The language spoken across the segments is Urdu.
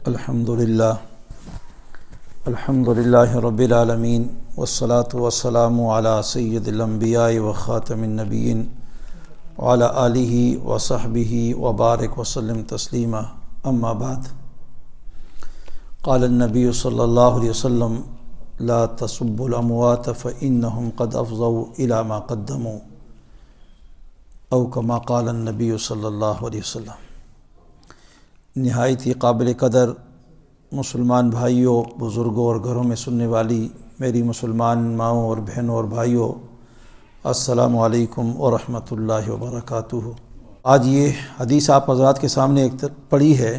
الحمدللہ رب العالمین والصلاة والسلام علی سید الانبیاء وخاتم النبیین وعلی آلہ وصحبہ وبارک وسلم تسلیما اما بعد قال النبی صلی اللہ علیہ وسلم لا تسبوا الاموات فإنهم قد افضوا الى ما قدموا او کما قال النبی صلی اللہ علیہ وسلم۔ نہایت ہی قابل قدر مسلمان بھائیوں، بزرگوں اور گھروں میں سننے والی میری مسلمان ماؤں اور بہنوں اور بھائیوں، السلام علیکم ورحمۃ اللہ وبرکاتہ۔ آج یہ حدیث آپ حضرات کے سامنے ایک پڑھی ہے،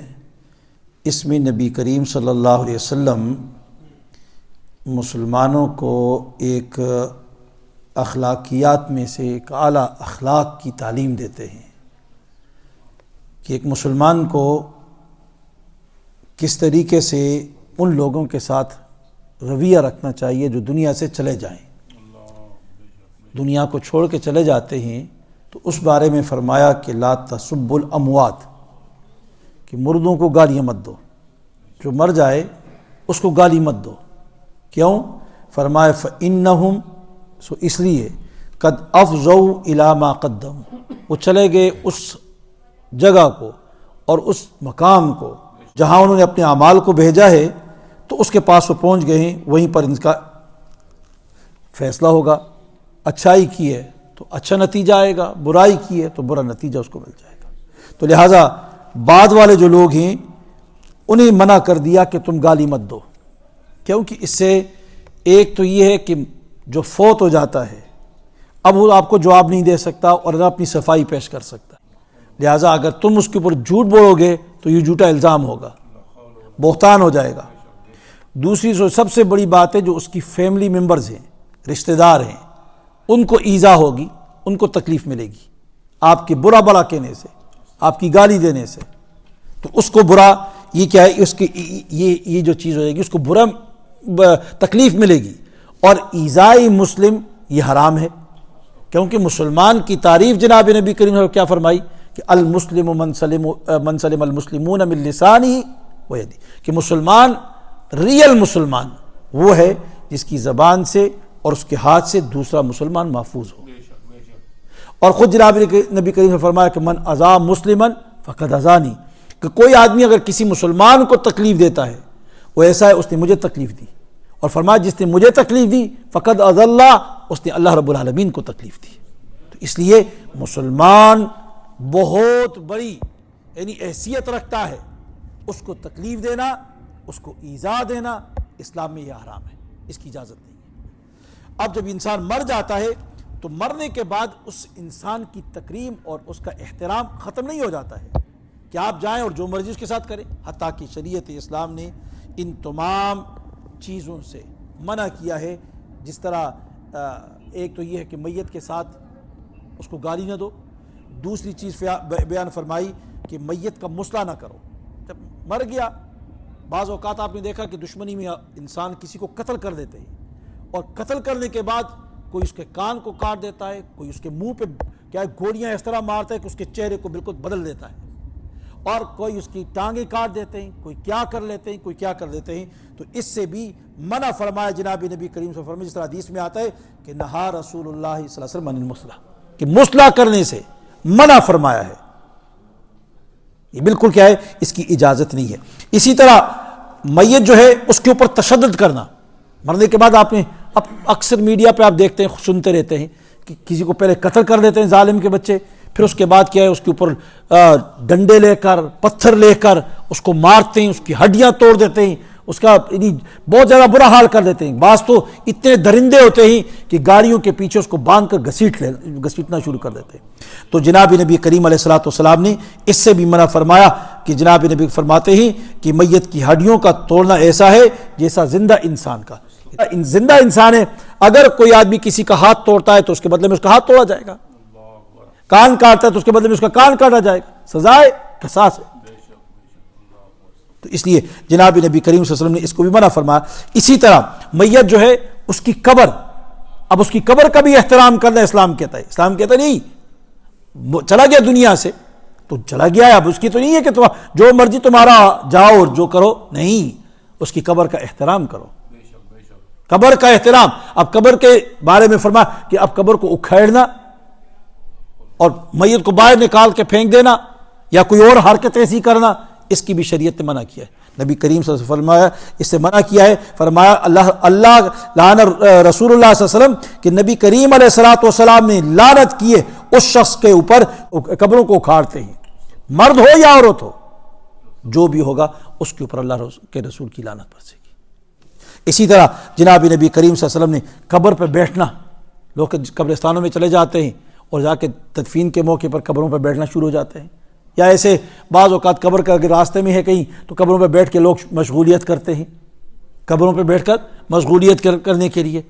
اس میں نبی کریم صلی اللہ علیہ وسلم مسلمانوں کو ایک اخلاقیات میں سے ایک اعلیٰ اخلاق کی تعلیم دیتے ہیں کہ ایک مسلمان کو کس طریقے سے ان لوگوں کے ساتھ رویہ رکھنا چاہیے جو دنیا سے چلے جائیں، دنیا کو چھوڑ کے چلے جاتے ہیں۔ تو اس بارے میں فرمایا کہ لا تسبوا الاموات، کہ مردوں کو گالیاں مت دو، جو مر جائے اس کو گالی مت دو۔ کیوں؟ فرمایا فإنہم، سو اس لیے قد افضوا الی ما قدموا، وہ چلے گئے اس جگہ کو اور اس مقام کو جہاں انہوں نے اپنے اعمال کو بھیجا ہے، تو اس کے پاس وہ پہنچ گئے ہیں، وہیں پر ان کا فیصلہ ہوگا۔ اچھائی کی ہے تو اچھا نتیجہ آئے گا، برائی کی ہے تو برا نتیجہ اس کو مل جائے گا۔ تو لہٰذا بعد والے جو لوگ ہیں انہیں منع کر دیا کہ تم گالی مت دو، کیونکہ اس سے ایک تو یہ ہے کہ جو فوت ہو جاتا ہے اب وہ آپ کو جواب نہیں دے سکتا اور نہ اپنی صفائی پیش کر سکتا، لہٰذا اگر تم اس کے اوپر جھوٹ بولو گے تو یہ جھوٹا الزام ہوگا، بہتان ہو جائے گا۔ دوسری سب سے بڑی بات ہے جو اس کی فیملی ممبرز ہیں، رشتہ دار ہیں، ان کو ایذا ہوگی، ان کو تکلیف ملے گی آپ کے برا بلا کہنے سے، آپ کی گالی دینے سے۔ تو اس کو برا، یہ کیا ہے، اس کی یہ جو چیز ہو جائے گی اس کو برا تکلیف ملے گی۔ اور ایذائے مسلم یہ حرام ہے، کیونکہ مسلمان کی تعریف جناب نبی کریم نے کیا فرمائی کہ المسلم من سلم المسلمون من لسانہ ویدہ، کہ مسلمان، ریئل مسلمان وہ ہے جس کی زبان سے اور اس کے ہاتھ سے دوسرا مسلمان محفوظ ہو۔ اور خود جناب نبی کریم نے فرمایا کہ من اذا مسلما فقد اذانی، کہ کوئی آدمی اگر کسی مسلمان کو تکلیف دیتا ہے وہ ایسا ہے اس نے مجھے تکلیف دی، اور فرمایا جس نے مجھے تکلیف دی فقد اذى اللہ، اس نے اللہ رب العالمین کو تکلیف دی۔ تو اس لیے مسلمان بہت بڑی یعنی حیثیت رکھتا ہے، اس کو تکلیف دینا، اس کو ایذا دینا اسلام میں یہ حرام ہے، اس کی اجازت نہیں ہے۔ اب جب انسان مر جاتا ہے تو مرنے کے بعد اس انسان کی تکریم اور اس کا احترام ختم نہیں ہو جاتا ہے کہ آپ جائیں اور جو مرضی اس کے ساتھ کریں، حتیٰ کہ شریعت اسلام نے ان تمام چیزوں سے منع کیا ہے۔ جس طرح ایک تو یہ ہے کہ میت کے ساتھ اس کو گالی نہ دو، دوسری چیز بیان فرمائی کہ میت کا مسئلہ نہ کرو۔ جب مر گیا، بعض اوقات آپ نے دیکھا کہ دشمنی میں انسان کسی کو قتل کر دیتے ہیں، اور قتل کرنے کے بعد کوئی اس کے کان کو کاٹ دیتا ہے، کوئی اس کے منہ پہ کیا گولیاں اس طرح مارتا ہے کہ اس کے چہرے کو بالکل بدل دیتا ہے، اور کوئی اس کی ٹانگیں کاٹ دیتے ہیں، کوئی کیا کر لیتے ہیں، کوئی کیا کر دیتے ہیں۔ تو اس سے بھی منع فرمایا جناب نبی کریم صلی اللہ علیہ وسلم، جس طرح حدیث میں آتا ہے کہ نہا رسول اللہ صلی اللہ علیہ وسلم عن المصلح، کہ مصلح کرنے سے منع فرمایا ہے۔ یہ بالکل کیا ہے، اس کی اجازت نہیں ہے۔ اسی طرح میت جو ہے اس کے اوپر تشدد کرنا، مرنے کے بعد آپ نے اکثر میڈیا پہ آپ دیکھتے ہیں، سنتے رہتے ہیں کہ کسی کو پہلے قتل کر دیتے ہیں ظالم کے بچے، پھر اس کے بعد کیا ہے، اس کے اوپر ڈنڈے لے کر، پتھر لے کر اس کو مارتے ہیں، اس کی ہڈیاں توڑ دیتے ہیں، اس کا بہت زیادہ برا حال کر دیتے ہیں۔ بعض تو اتنے درندے ہوتے ہیں کہ گاڑیوں کے پیچھے اس کو باندھ کر گھسیٹنا شروع کر دیتے ہیں۔ تو جناب نبی کریم علیہ الصلوۃ والسلام نے اس سے بھی منع فرمایا کہ جناب نبی فرماتے ہیں کہ میت کی ہڈیوں کا توڑنا ایسا ہے جیسا زندہ انسان کا۔ زندہ انسان ہے، اگر کوئی آدمی کسی کا ہاتھ توڑتا ہے تو اس کے بدلے میں اس کا ہاتھ توڑا جائے گا، کان کاٹتا ہے تو اس کے بدلے میں اس کا کان کاٹا جائے گا، سزائے قصاص ہے۔ تو اس لیے جناب نبی کریم صلی اللہ علیہ وسلم نے اس کو بھی منع فرمایا۔ اسی طرح میت جو ہے اس کی قبر، اب اس کی قبر کا بھی احترام کرنا اسلام کہتا ہے۔ اسلام کہتا ہے نہیں، چلا گیا دنیا سے، تو چلا گیا ہے، اب اس کی تو نہیں ہے کہ جو مرضی تمہارا جاؤ اور جو کرو، نہیں، اس کی قبر کا احترام کرو، قبر کا احترام۔ اب قبر کے بارے میں فرمایا کہ اب قبر کو اکھیڑنا اور میت کو باہر نکال کے پھینک دینا یا کوئی اور حرکت ایسی کرنا، اس کی بھی شریعت نے منع کیا ہے۔ نبی کریم صلی اللہ علیہ وسلم فرمایا اس سے منع کیا ہے، فرمایا اللہ لعن رسول اللہ صلی اللہ علیہ وسلم کہ نبی کریم علیہ الصلوۃ والسلام نے لعنت کی ہے اس شخص کے اوپر قبروں کو اکھاڑتے ہیں، مرد ہو یا عورت ہو، جو بھی ہوگا اس کے اوپر اللہ کے رسول کی لعنت برسے گی۔ اسی طرح جناب نبی کریم صلی اللہ علیہ وسلم نے قبر پہ بیٹھنا، لوگ قبرستانوں میں چلے جاتے ہیں اور جا کے تدفین کے موقع پر قبروں پہ بیٹھنا شروع ہو جاتے ہیں، یا ایسے بعض اوقات قبر کا اگر راستے میں ہے کہیں تو قبروں پہ بیٹھ کے لوگ مشغولیت کرتے ہیں، قبروں پہ بیٹھ کر مشغولیت کرنے کے لیے،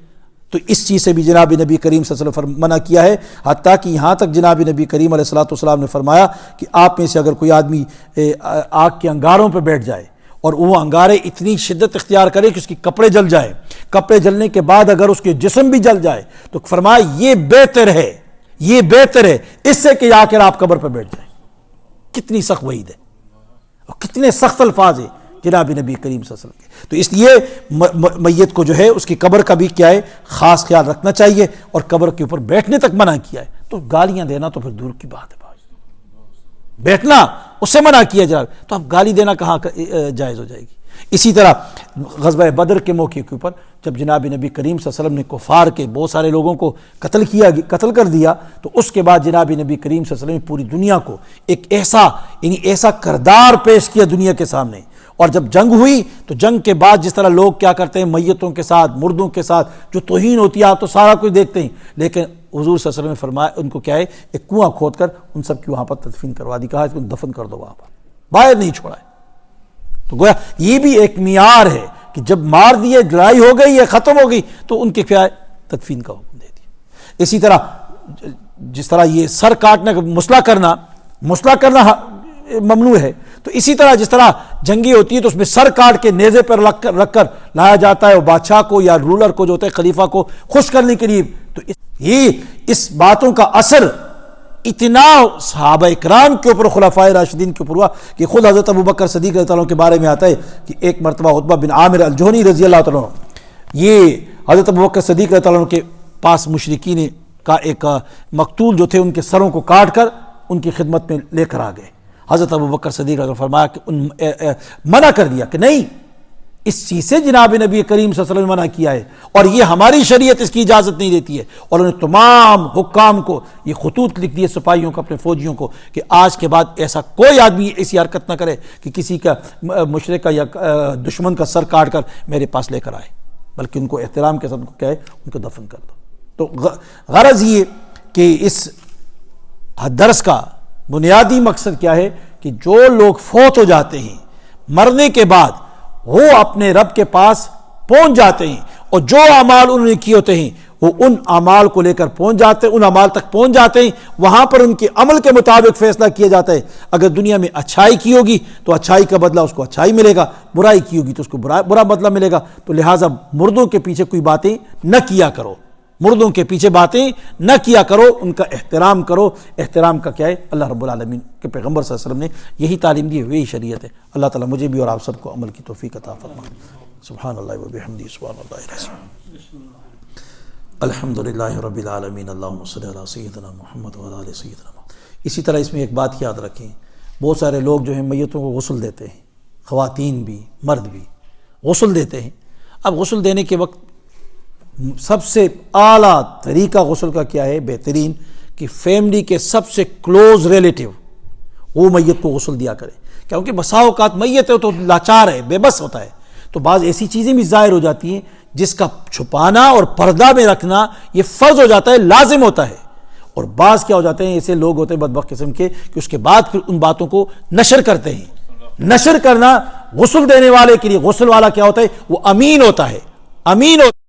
تو اس چیز سے بھی جناب نبی کریم صلی اللہ علیہ وسلم منع کیا ہے، حتیٰ کہ یہاں تک جناب نبی کریم علیہ الصلوۃ والسلام نے فرمایا کہ آپ میں سے اگر کوئی آدمی آگ کے انگاروں پہ بیٹھ جائے اور وہ انگارے اتنی شدت اختیار کرے کہ اس کی کپڑے جل جائے، کپڑے جلنے کے بعد اگر اس کے جسم بھی جل جائے تو فرمایا یہ بہتر ہے، یہ بہتر ہے اس سے کہ آ کر آپ قبر پہ بیٹھ جائیں۔ کتنی سخت وعید ہے اور کتنے سخت الفاظ ہیں جناب نبی کریم صلی اللہ علیہ وسلم کے۔ تو اس لیے میت کو جو ہے اس کی قبر کا بھی کیا ہے خاص خیال رکھنا چاہیے، اور قبر کے اوپر بیٹھنے تک منع کیا ہے۔ تو گالیاں دینا تو پھر دور کی بات ہے، بیٹھنا اس سے منع کیا جائے تو اب گالی دینا کہاں جائز ہو جائے گی۔ اسی طرح غزوہ بدر کے موقع کے اوپر جب جناب نبی کریم صلی اللہ علیہ وسلم نے کفار کے بہت سارے لوگوں کو قتل کر دیا، تو اس کے بعد جناب نبی کریم صلی اللہ علیہ وسلم نے پوری دنیا کو ایک ایسا کردار پیش کیا دنیا کے سامنے، اور جب جنگ ہوئی تو جنگ کے بعد جس طرح لوگ کیا کرتے ہیں میتوں کے ساتھ، مردوں کے ساتھ جو توہین ہوتی ہے آپ تو سارا کچھ دیکھتے ہیں، لیکن حضور صلی اللہ علیہ وسلم نے فرمایا ان کو کیا ہے ایک کنواں کھود کر ان سب کی وہاں پر تدفین کروا دی، کہا اس کو دفن کر دو وہاں پر، باہر نہیں چھوڑا ہے۔ تو گویا یہ بھی ایک معیار ہے کہ جب مار دیے، لڑائی ہو گئی ہے، ختم ہو گئی، تو ان کے کیا ہے تدفین کا حکم دے دیا۔ اسی طرح جس طرح یہ سر کاٹنے کا مسئلہ کرنا ممنوع ہے، تو اسی طرح جس طرح جنگی ہوتی ہے تو اس میں سر کاٹ کے نیزے پر رکھ کر لایا جاتا ہے، اور بادشاہ کو یا رولر کو جو ہوتا ہے خلیفہ کو خوش کرنے کے لیے، تو اس باتوں کا اثر اتنا صحابہ اکرام کے اوپر، خلفائے راشدین کے اوپر ہوا کہ خود حضرت ابوبکر صدیق رضی اللہ عنہ کے بارے میں آتا ہے کہ ایک مرتبہ عتبہ بن عامر الجہنی رضی اللہ تعالیٰ عنہ، یہ حضرت ابوبکر صدیق رضی اللہ عنہ کے پاس مشرکین کا ایک مقتول جو تھے ان کے سروں کو کاٹ کر ان کی خدمت میں لے کر آ گئے۔ حضرت ابوبکر صدیق رضی اللہ عنہ فرمایا کہ منع کر دیا کہ نہیں، اس چیز سے جناب نبی کریم صلی اللہ علیہ وسلم نے منع کیا ہے، اور یہ ہماری شریعت اس کی اجازت نہیں دیتی ہے، اور انہوں نے تمام حکام کو یہ خطوط لکھ دیے، سپاہیوں کو، اپنے فوجیوں کو، کہ آج کے بعد ایسا کوئی آدمی ایسی حرکت نہ کرے کہ کسی کا مشرک کا یا دشمن کا سر کاٹ کر میرے پاس لے کر آئے، بلکہ ان کو احترام کے ساتھ ان کو کیا ہے ان کو دفن کر دو۔ تو غرض یہ کہ اس درس کا بنیادی مقصد کیا ہے کہ جو لوگ فوت ہو جاتے ہیں، مرنے کے بعد وہ اپنے رب کے پاس پہنچ جاتے ہیں، اور جو اعمال انہوں نے کیے ہوتے ہیں وہ ان اعمال کو لے کر پہنچ جاتے ہیں، ان اعمال تک پہنچ جاتے ہیں، وہاں پر ان کے عمل کے مطابق فیصلہ کیا جاتا ہے۔ اگر دنیا میں اچھائی کی ہوگی تو اچھائی کا بدلہ اس کو اچھائی ملے گا، برائی کی ہوگی تو اس کو برا بدلہ ملے گا۔ تو لہٰذا مردوں کے پیچھے کوئی باتیں نہ کیا کرو، مردوں کے پیچھے باتیں نہ کیا کرو، ان کا احترام کرو۔ احترام کا کیا ہے؟ اللہ رب العالمین کے پیغمبر صلی اللہ علیہ وسلم نے یہی تعلیم دی ہے، وہی شریعت ہے۔ اللہ تعالیٰ مجھے بھی اور آپ سب کو عمل کی توفیق عطا فرمائے۔ سبحان اللہ و بحمدہ، سبحان اللہ العظیم۔ الحمدللہ رب العالمین، اللہم صلی علی سیدنا محمد وعلی آل سیدنا محمد۔ اسی طرح اس میں ایک بات یاد رکھیں، بہت سارے لوگ جو ہیں میتوں کو غسل دیتے ہیں، خواتین بھی مرد بھی غسل دیتے ہیں۔ اب غسل دینے کے وقت سب سے اعلیٰ طریقہ غسل کا کیا ہے؟ بہترین کہ فیملی کے سب سے کلوز ریلیٹیو وہ میت کو غسل دیا کرے، کیونکہ بسا اوقات میت ہے تو لاچار ہے، بے بس ہوتا ہے، تو بعض ایسی چیزیں بھی ظاہر ہو جاتی ہیں جس کا چھپانا اور پردہ میں رکھنا یہ فرض ہو جاتا ہے، لازم ہوتا ہے، اور بعض کیا ہو جاتے ہیں ایسے لوگ ہوتے ہیں بدبخت قسم کے کہ اس کے بعد پھر ان باتوں کو نشر کرتے ہیں۔ نشر کرنا غسل دینے والے کے لیے، غسل والا کیا ہوتا ہے؟ وہ امین ہوتا ہے، امین ہوتا ہے۔